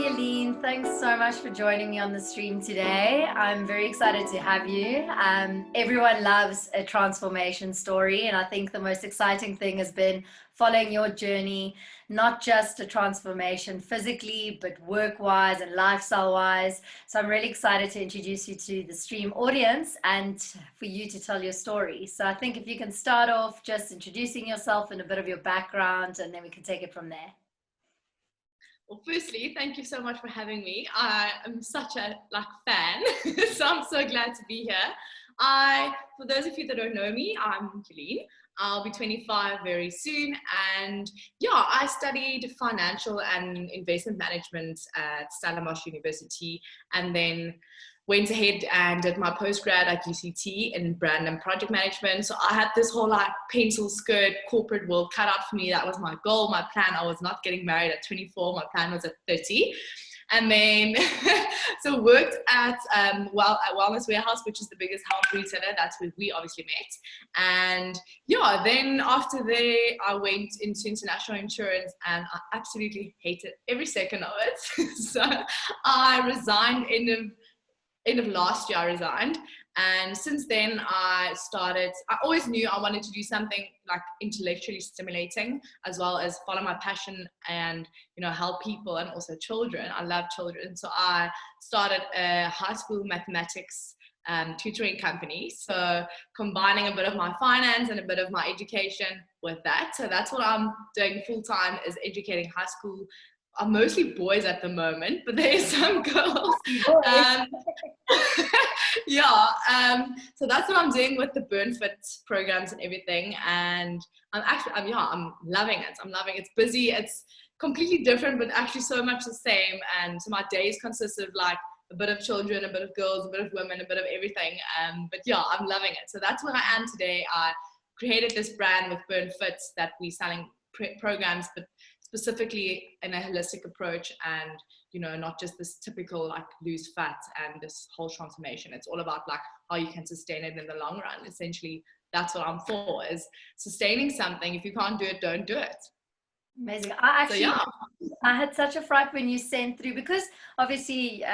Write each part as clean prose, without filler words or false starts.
Uleen. Thanks so much for joining me on the stream today. I'm very excited to have you. Everyone loves a transformation story, and I think the most exciting thing has been following your journey, not just a transformation physically, but work-wise and lifestyle-wise. So I'm really excited to introduce you to the stream audience and for you to tell your story. So I think if you can start off just introducing yourself and a bit of your background, and then we can take it from there. Well, firstly, thank you so much for having me. I am such a fan, so I'm so glad to be here. For those of you that don't know me, I'm Uleen. I'll be 25 very soon, and yeah, I studied financial and investment management at Stellenbosch University, and then went ahead and did my postgrad at UCT in brand and project management. So I had this whole pencil skirt corporate world cut out for me. That was my goal, my plan. I was not getting married at 24. My plan was at 30. And then, so worked at Wellness Warehouse, which is the biggest health retailer. That's where we obviously met. And yeah, then after there, I went into international insurance, and I absolutely hated every second of it. So I resigned end of last year. I resigned, and since then I always knew I wanted to do something intellectually stimulating, as well as follow my passion and help people, and also children. I love children, so I started a high school mathematics tutoring company, so combining a bit of my finance and a bit of my education with that. So that's what I'm doing full time, is educating high school. I'm mostly boys at the moment, but there's some girls. So that's what I'm doing with the Burn Fit programs and everything. And I'm loving it. It's busy. It's completely different, but actually so much the same. And so my days consist of a bit of children, a bit of girls, a bit of women, a bit of everything. But yeah, I'm loving it. So that's where I am today. I created this brand with Burn Fit that we're selling programs, but specifically in a holistic approach, and not just this typical lose fat and this whole transformation. It's all about how you can sustain it in the long run. Essentially, that's what I'm for, is sustaining something. If you can't do it, don't do it. Amazing. I had such a fright when you sent through, because obviously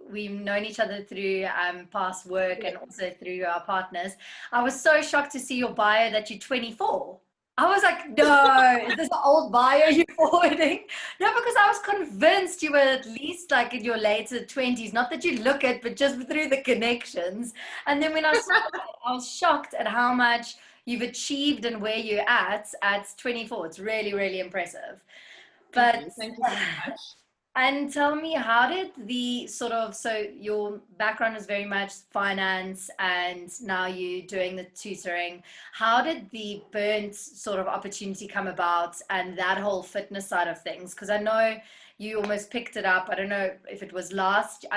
we've known each other through past work and also through our partners. I was so shocked to see your bio that you're 24. I was like, no, is this the old bio you're forwarding? No, because I was convinced you were at least in your later 20s. Not that you look it, but just through the connections. And then when I saw it, I was shocked at how much you've achieved and where you're at 24. It's really, really impressive. Thank you so much. And tell me, how did so your background is very much finance, and now you're doing the tutoring. How did the burnt opportunity come about, and that whole fitness side of things? Because I know you almost picked it up. I don't know if it was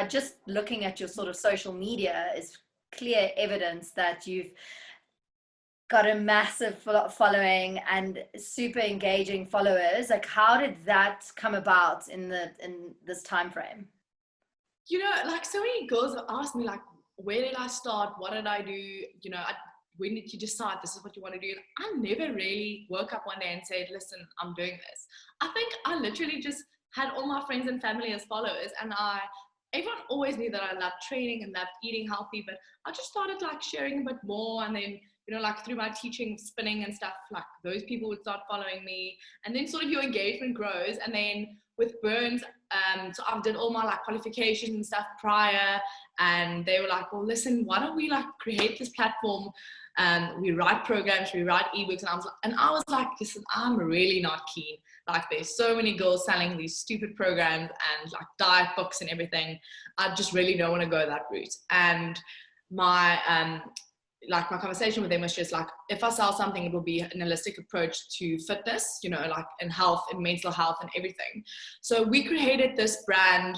just looking at your social media is clear evidence that you've got a massive following and super engaging followers. How did that come about in this time frame? So many girls have asked me where did I start, what did I do, when did you decide this is what you want to do? I never really woke up one day and said, listen, I'm doing this. I think I literally just had all my friends and family as followers, and everyone always knew that I loved training and loved eating healthy, but I just started sharing a bit more, and then through my teaching, spinning and stuff, those people would start following me, and then your engagement grows. And then with Burns, so I did all my qualifications and stuff prior, and they were like, well, listen, why don't we create this platform? We write programs, we write ebooks, and I was like, listen, I'm really not keen. There's so many girls selling these stupid programs and diet books and everything. I just really don't want to go that route. And my my conversation with them was just if I sell something, it will be an holistic approach to fitness, in health and mental health and everything. So we created this brand,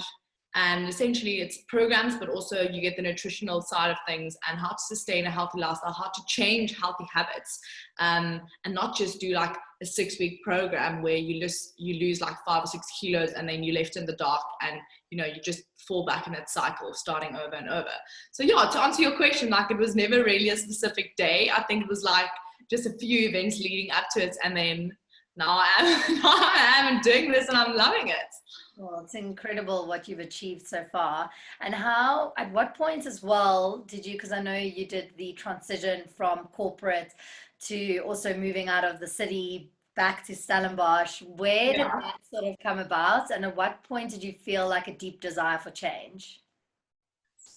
and essentially it's programs, but also you get the nutritional side of things, and how to sustain a healthy lifestyle, how to change healthy habits, and not just do a 6-week program where you lose 5 or 6 kilos, and then you're left in the dark, and you just fall back in that cycle of starting over and over. So yeah, to answer your question, it was never really a specific day. I think it was just a few events leading up to it, and then now I am doing this, and I'm loving it. Well, it's incredible what you've achieved so far. And how, at what point as well did you, because I know you did the transition from corporate to also moving out of the city back to Stellenbosch. Where did Yeah. that sort of come about? And at what point did you feel like a deep desire for change?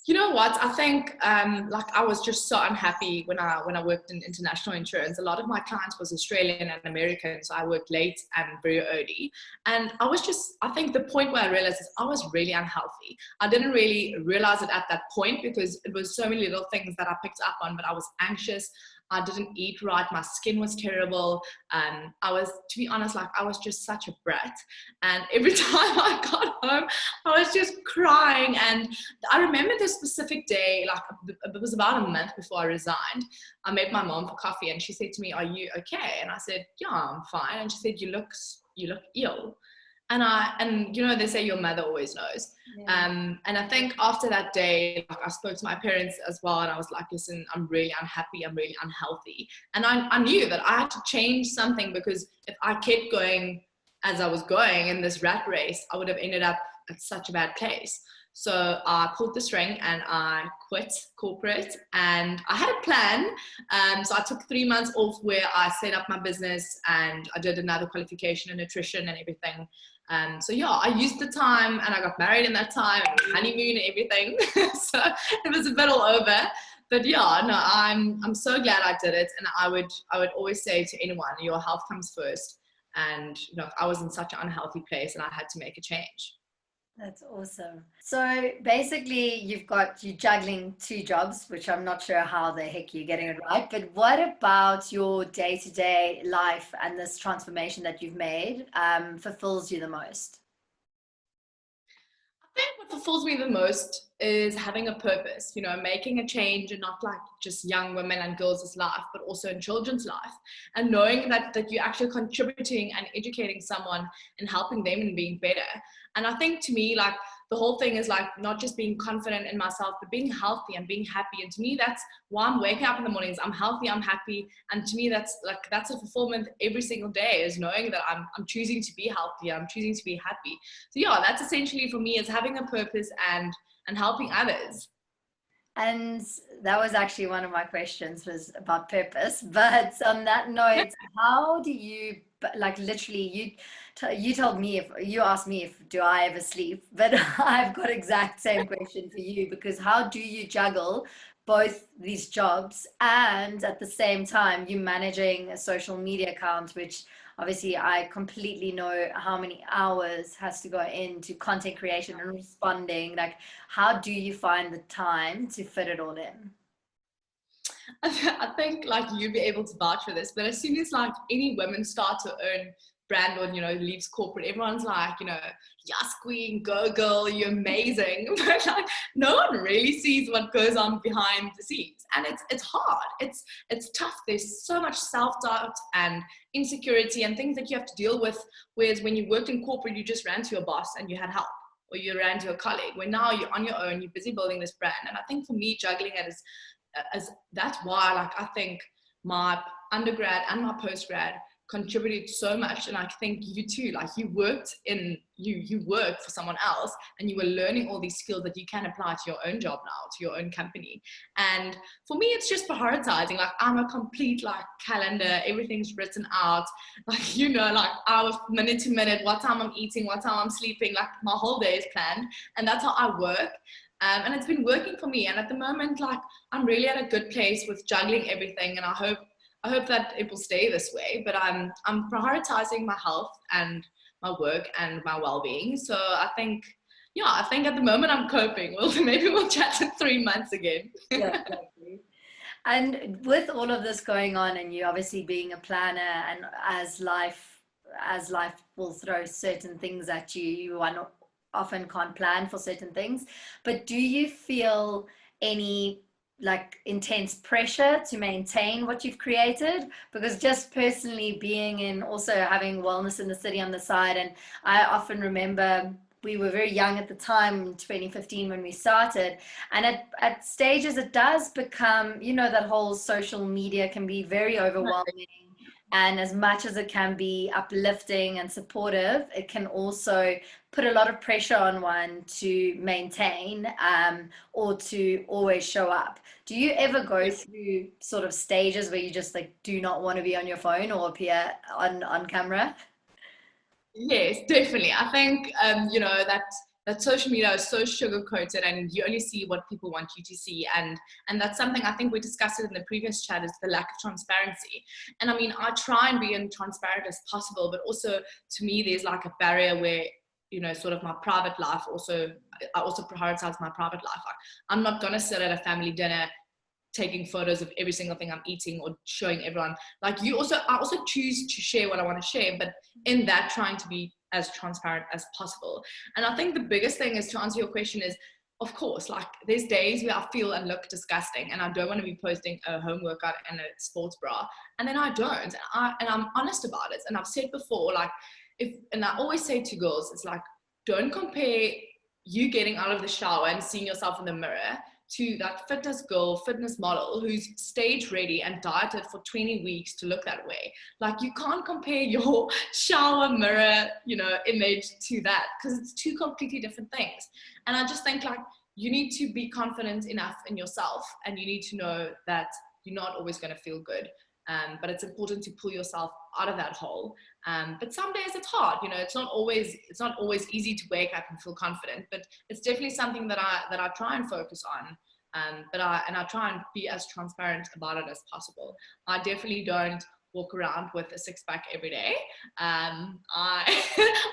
You know what? I think like I was just so unhappy when I worked in international insurance. A lot of my clients was Australian and American, so I worked late and very early. And I think the point where I realized is I was really unhealthy. I didn't really realize it at that point because it was so many little things that I picked up on, but I was anxious. I didn't eat right. My skin was terrible. I was, to be honest, like I was just such a brat. And every time I got home, I was just crying. And I remember this specific day, like it was about a month before I resigned. I met my mom for coffee and she said to me, "Are you okay?" And I said, "Yeah, I'm fine." And she said, you look ill." And you know, they say your mother always knows. Yeah. And I think after that day, like I spoke to my parents as well, and I was like, "Listen, I'm really unhappy. I'm really unhealthy." And I knew that I had to change something because if I kept going as I was going in this rat race, I would have ended up at such a bad place. So I pulled the string and I quit corporate, and I had a plan. So I took 3 months off where I set up my business and I did another qualification in nutrition and everything. So yeah, I used the time and I got married in that time, and honeymoon and everything. So it was a bit all over. But yeah, no, I'm so glad I did it. And I would always say to anyone, your health comes first. And you know, I was in such an unhealthy place and I had to make a change. That's awesome. So basically, you juggling two jobs, which I'm not sure how the heck you're getting it right. But what about your day-to-day life and this transformation that you've made fulfills you the most? I think what fulfills me the most is having a purpose, you know, making a change, and not like just young women and girls' life, but also in children's life. And knowing that you're actually contributing and educating someone and helping them and being better. And I think to me, like the whole thing is like not just being confident in myself, but being healthy and being happy. And to me, that's why I'm waking up in the mornings. I'm healthy, I'm happy. And to me, that's a fulfillment every single day, is knowing that I'm choosing to be healthy, I'm choosing to be happy. So yeah, that's essentially for me, is having a purpose and helping others. And that was actually one of my questions, was about purpose. But on that note, how do you, like, literally, you told me, if you asked me if do I ever sleep, but I've got exact same question for you, because how do you juggle both these jobs and at the same time you managing a social media account, which obviously I completely know how many hours has to go into content creation and responding. Like, how do you find the time to fit it all in? I think like you'd be able to vouch for this, but as soon as like any women start to earn brand or, you know, leaves corporate, everyone's like, you know, yes queen, go girl, you're amazing. But like no one really sees what goes on behind the scenes, and it's hard, it's tough. There's so much self-doubt and insecurity and things that you have to deal with, whereas when you worked in corporate, you just ran to your boss and you had help, or you ran to a colleague. Where now you're on your own, you're busy building this brand. And I think for me, juggling it is as that's why, like, I think my undergrad and my postgrad contributed so much. And I think you too, like you worked for someone else and you were learning all these skills that you can apply to your own job now, to your own company. And for me, it's just prioritizing. Like I'm a complete like calendar, everything's written out, like, you know, like hour, minute to minute, what time I'm eating, what time I'm sleeping, like my whole day is planned. And that's how I work. And it's been working for me. And at the moment, like I'm really at a good place with juggling everything. And I hope that it will stay this way. But I'm prioritizing my health and my work and my well-being. So I think at the moment I'm coping. Well, maybe we'll chat in 3 months again. Yeah, exactly. And with all of this going on, and you obviously being a planner, and as life will throw certain things at you, often can't plan for certain things. But do you feel any like intense pressure to maintain what you've created? Because just personally being in, also having wellness in the city on the side, and I often remember we were very young at the time in 2015 when we started, and at stages it does become, that whole social media can be very overwhelming, And as much as it can be uplifting and supportive, it can also put a lot of pressure on one to maintain, or to always show up. Do you ever go through sort of stages where you just like do not want to be on your phone or appear on camera? Yes, definitely. I think that social media is so sugar coated, and you only see what people want you to see, and that's something I think we discussed it in the previous chat, is the lack of transparency. And I mean, I try and be as transparent as possible, but also to me, there's like a barrier where sort of my private life also. I also prioritize my private life. Like, I'm not gonna sit at a family dinner taking photos of every single thing I'm eating or showing everyone. Like, I also choose to share what I want to share, but in that, trying to be as transparent as possible. And I think the biggest thing is, to answer your question, is, of course, like, there's days where I feel and look disgusting and I don't want to be posting a home workout and a sports bra, and then I don't, and I'm honest about it. And I've said before, like, and I always say to girls, it's like, don't compare you getting out of the shower and seeing yourself in the mirror to that fitness girl, fitness model who's stage ready and dieted for 20 weeks to look that way. Like, you can't compare your shower mirror, image to that, because it's two completely different things. And I just think, like, you need to be confident enough in yourself, and you need to know that you're not always going to feel good. But it's important to pull yourself out of that hole. But some days it's hard, it's not always easy to wake up and feel confident, but it's definitely something that I try and focus on. But I try and be as transparent about it as possible. I definitely don't walk around with a six-pack every day. I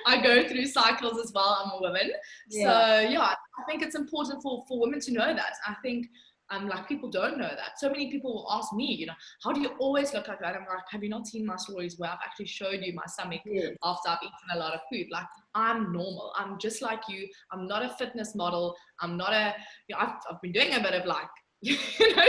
I go through cycles as well. I'm a woman. Yeah. So yeah, I think it's important for women to know that. I think like, people don't know that. So many people will ask me, how do you always look like that? I'm like, have you not seen my stories where I've actually showed you my stomach after I've eaten a lot of food? Like, I'm normal. I'm just like you. I'm not a fitness model. I'm not I've been doing a bit of, like,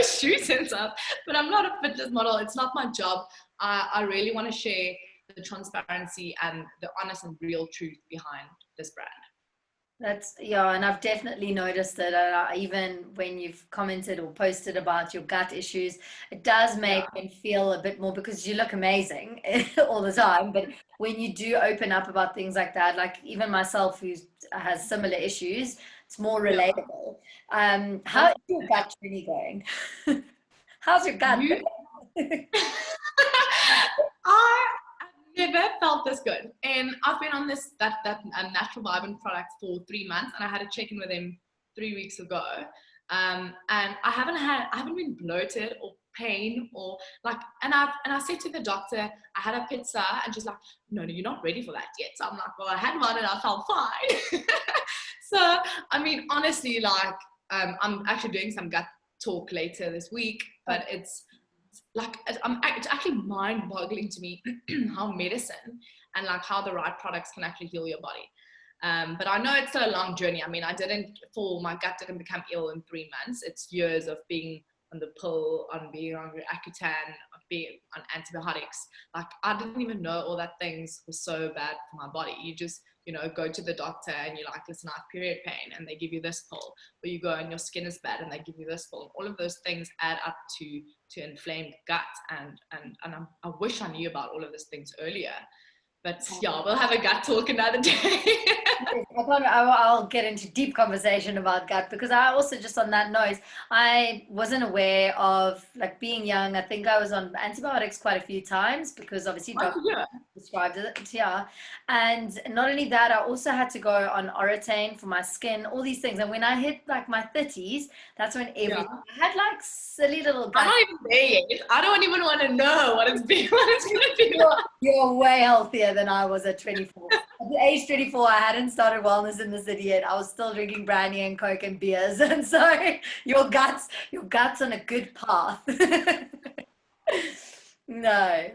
shoots and stuff, but I'm not a fitness model. It's not my job. I really want to share the transparency and the honest and real truth behind this brand. Yeah, and I've definitely noticed that, even when you've commented or posted about your gut issues, it does make me feel a bit more, because you look amazing all the time. But when you do open up about things like that, like even myself who has similar issues, it's more relatable. How is your gut journey going? How's your gut? I've never felt this good, and I've been on that Natural Vibin product for 3 months, and I had a check-in with him 3 weeks ago, and I haven't been bloated or pain or like, and I said to the doctor, I had a pizza, and she's like, no, you're not ready for that yet. So I'm like, well, I had one and I felt fine. So I mean, honestly, like, I'm actually doing some gut talk later this week, but it's actually mind-boggling to me how medicine and like how the right products can actually heal your body. But I know it's still a long journey. I mean, my gut didn't become ill in 3 months. It's years of being on the pill, on being on Accutane, of being on antibiotics. Like, I didn't even know all that things were so bad for my body. You just, go to the doctor and you're like, listen, I have period pain, and they give you this pill. Or you go and your skin is bad and they give you this pill. All of those things add up to inflamed gut. And I wish I knew about all of those things earlier. But yeah, we'll have a gut talk another day. I'll get into deep conversation about gut, because I also, just on that note, I wasn't aware of, like, being young. I think I was on antibiotics quite a few times, because obviously doctors prescribed it. Yeah. And not only that, I also had to go on Oratane for my skin, all these things. And when I hit like my 30s, that's when everything, I had like silly little gut. I'm not even there yet. I don't even want to know what it's going to be like. You're way healthier than I was at 24. At the age 24, I hadn't started wellness in the city yet. I was still drinking brandy and Coke and beers. And so your gut's on a good path. No.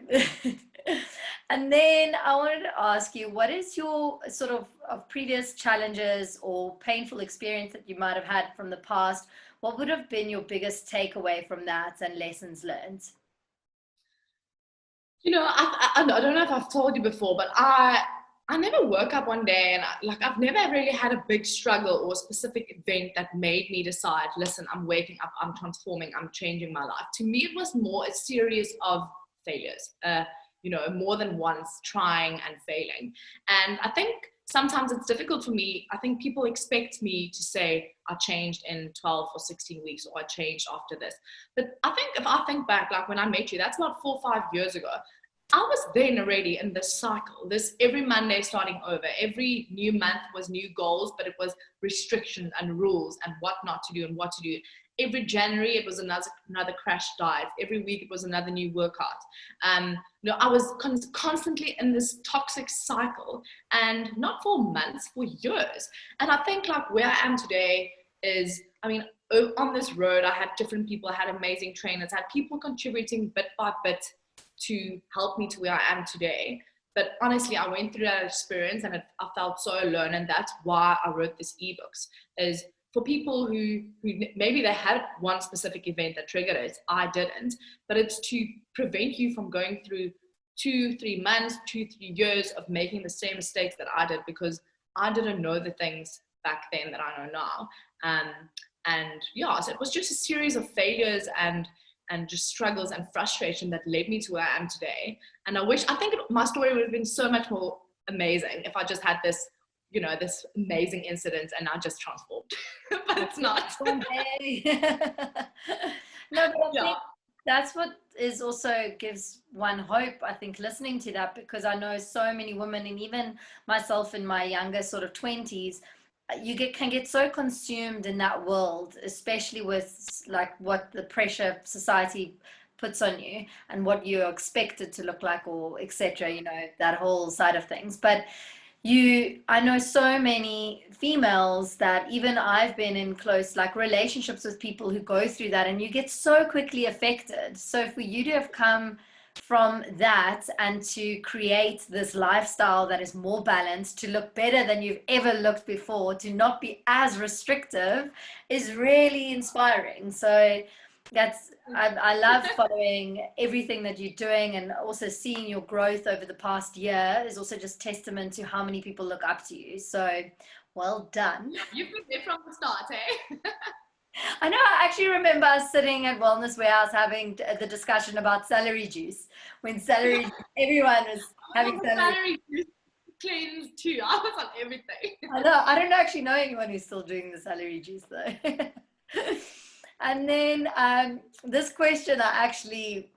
And then I wanted to ask you, what is your sort of previous challenges or painful experience that you might have had from the past? What would have been your biggest takeaway from that and lessons learned? I don't know if I've told you before, but I never woke up one day and I've never really had a big struggle or a specific event that made me decide, listen, I'm waking up, I'm transforming, I'm changing my life. To me, it was more a series of failures. more than once, trying and failing. And I think sometimes it's difficult for me. I think people expect me to say I changed in 12 or 16 weeks, or I changed after this. But I think if I think back, like when I met you, that's about 4 or 5 years ago. I was then already in this cycle, this every Monday starting over. Every new month was new goals, but it was restrictions and rules and what not to do and what to do. Every January, it was another crash diet. Every week, it was another new workout. I was constantly in this toxic cycle, and not for months, for years. And I think like where I am today is, on this road, I had different people. I had amazing trainers. I had people contributing bit by bit to help me to where I am today. But honestly, I went through that experience and I felt so alone. And that's why I wrote this ebooks, is for people who maybe they had one specific event that triggered it. I didn't, but it's to prevent you from going through 2-3 months, 2-3 years of making the same mistakes that I did, because I didn't know the things back then that I know now. So it was just a series of failures and just struggles and frustration that led me to where I am today. And I think my story would have been so much more amazing if I just had this, this amazing incident and I just transformed. But it's not. No, but I think that's what is also gives one hope, I think, listening to that, because I know so many women, and even myself in my younger sort of 20s, can get so consumed in that world, especially with like what the pressure society puts on you and what you're expected to look like, or etc., that whole side of things. But I know so many females that even I've been in close like relationships with people who go through that, and you get so quickly affected. So for you to have come from that and to create this lifestyle that is more balanced, to look better than you've ever looked before, to not be as restrictive, is really inspiring. So I love following everything that you're doing, and also seeing your growth over the past year is also just testament to how many people look up to you. So well done. You've been there from the start, eh? I know. I actually remember us sitting at Wellness Warehouse having the discussion about celery juice. When everyone was having celery juice cleanse too. I was on everything. I know. I don't actually know anyone who's still doing the celery juice though. And then this question I actually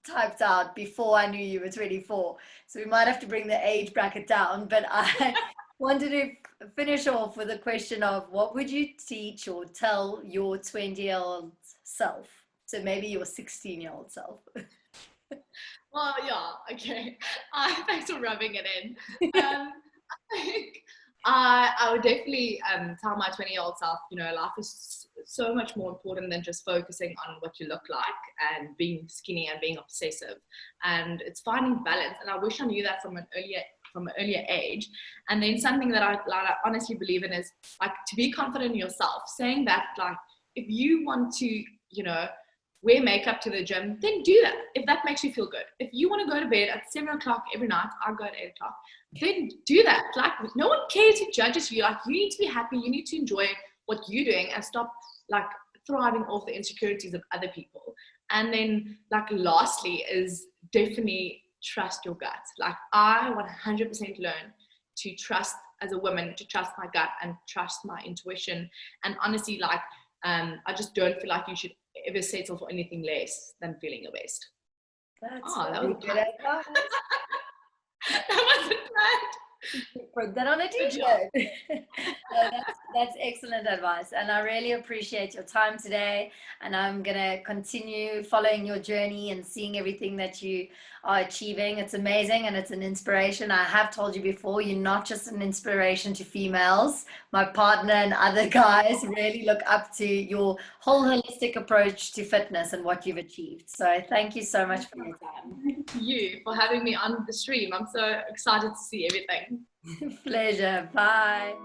typed out before I knew you were 24. So we might have to bring the age bracket down. But I wanted to finish off with a question of, what would you teach or tell your 20-year-old self? So maybe your 16-year-old self. Well, yeah, okay. Thanks for rubbing it in. I think I would definitely tell my 20-year-old self, life is so much more important than just focusing on what you look like and being skinny and being obsessive. And it's finding balance. And I wish I knew that from an earlier age. And then something that I honestly believe in is like to be confident in yourself, saying that like if you want to, wear makeup to the gym, then do that. If that makes you feel good. If you want to go to bed at 7 o'clock every night, I go at 8 o'clock, then do that. Like no one cares who judges you. Like you need to be happy. You need to enjoy what you're doing and stop like thriving off the insecurities of other people. And then like lastly is definitely trust your gut. Like I 100% learn to trust as a woman, to trust my gut and trust my intuition. And honestly, like I just don't feel like you should ever settle for anything less than feeling your best. That was good advice. That wasn't bad. Put that on a t-shirt. So that's excellent advice, and I really appreciate your time today, and I'm gonna continue following your journey and seeing everything that you are achieving. It's amazing and it's an inspiration. I have told you before, you're not just an inspiration to females. My partner and other guys really look up to your whole holistic approach to fitness and what you've achieved. So thank you so much for your time. Thank you for having me on the stream. I'm so excited to see everything. Pleasure. Bye.